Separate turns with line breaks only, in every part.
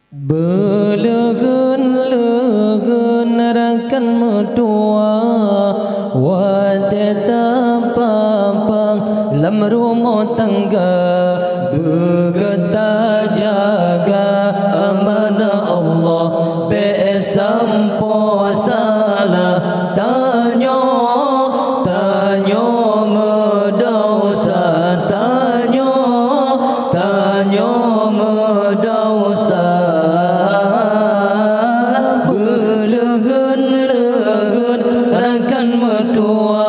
Belegun-legun rakan mertua Watetap pampang lam rumah tangga Begeta jaga amanah Allah Besampo salah Tanyo medosa Tanyo medosa Belegun-legun rakan mertua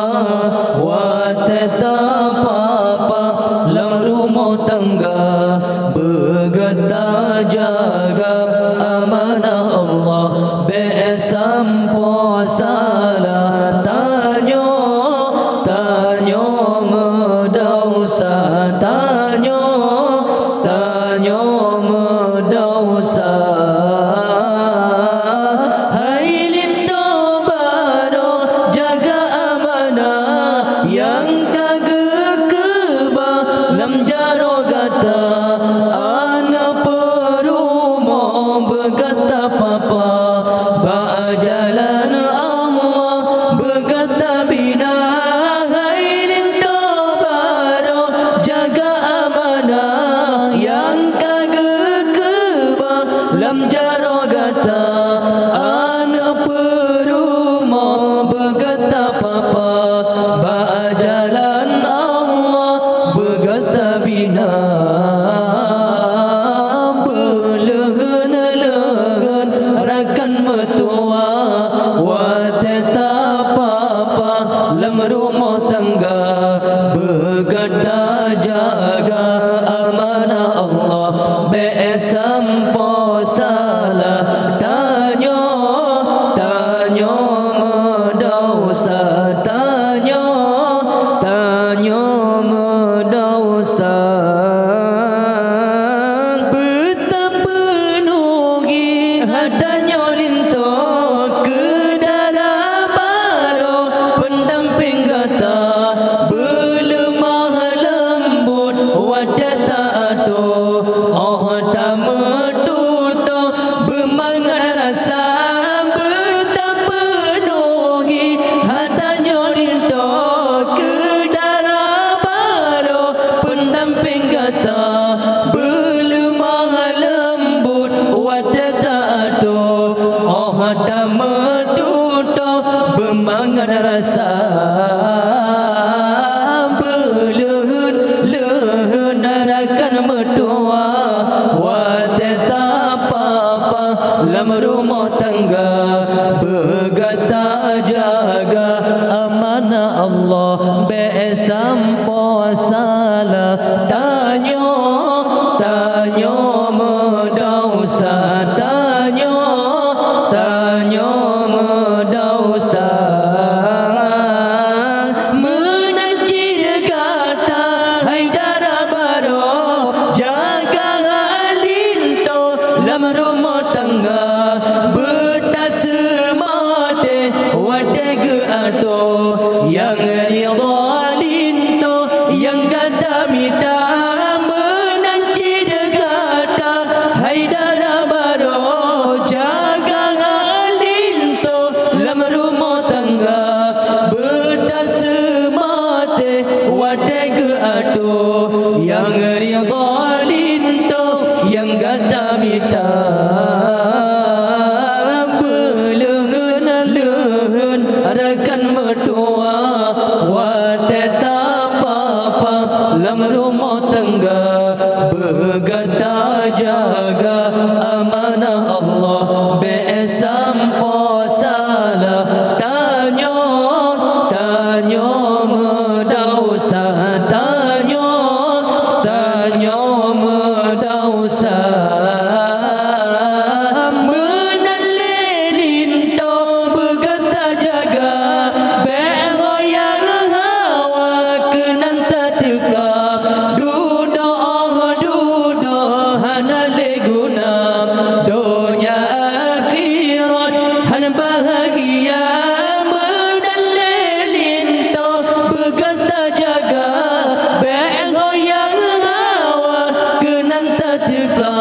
Watetap pampang lam rumah tangga Begeta jaga amanah Allah Besampo salah Tanyo medosa Tanyo medosa Hai linto baro jaga amanah Yang kagak keba lam jaro gata Anak perumo begata papa Bajalan Allah begata bina Hai linto baro jaga amanah Yang kagak keba lam jaro gata Anak perumo begata papa Bajalan Allah begata bina Belegun-legun rakan mertua Watetap pampang lam rumah tangga Begeta jaga amanah Allah Besampo salah Tanyo medosa Tanyo medosa Betapa nugi hadanyo linto Kedara baro pendamping gata Belemah lembut wadata ado Oh tak metuto bermangat rasa Betapa nugi hadanyo linto Kedara baro pendamping gata Belemah lembut wadata ado Oh tak metuto bermangat rasa Belegun-legun rakan mertua Watetap pampang lam rumah tangga Begeta jaga amanah Allah Besampo salah Tanyo medosa Tanyo medosa Menanjir kata Haidara baro jaga linto lam rumah tangga Betas semate watega ado Yang ridha linto yang gada mita Menanjir kata Haidara baro jaga linto lam rumah tangga Betas semate watega ado Yang ridha linto yang gada mita Belegun-legun rakan mertua Watetap pampang lam rumah tangga Begeta jaga amanah Allah Besampo salah Tanyo medosa Tanyo medosa Menalilinto begeta jaga Beroyang hawa kenan tetika Dudo hanale guna Dunia akhirat han bahagia Menalilinto begeta jaga Beroyang hawa kenan tetika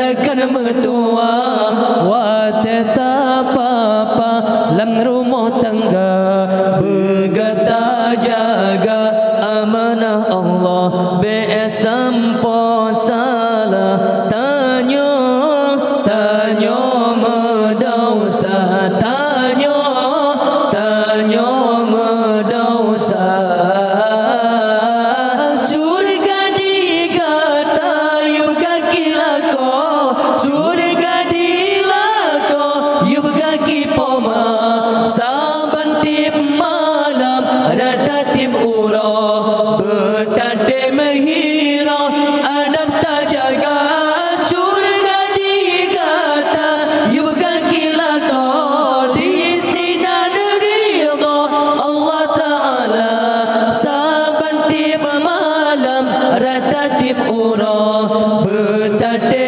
belakan mertua, wa tetap apa dalam rumah tangga, bergata jaga amanah Allah, besampo salah tanya mendosa, tanya mendosa. Surga digata yub kaki lako, surga dilako yub kaki poma, saban tip malam rata tip ura, bertate menghira adab tak jaga. Surga digata yub kaki lako, di sinar ridha Allah Ta'ala, saban tip malam rata tip ura, bertate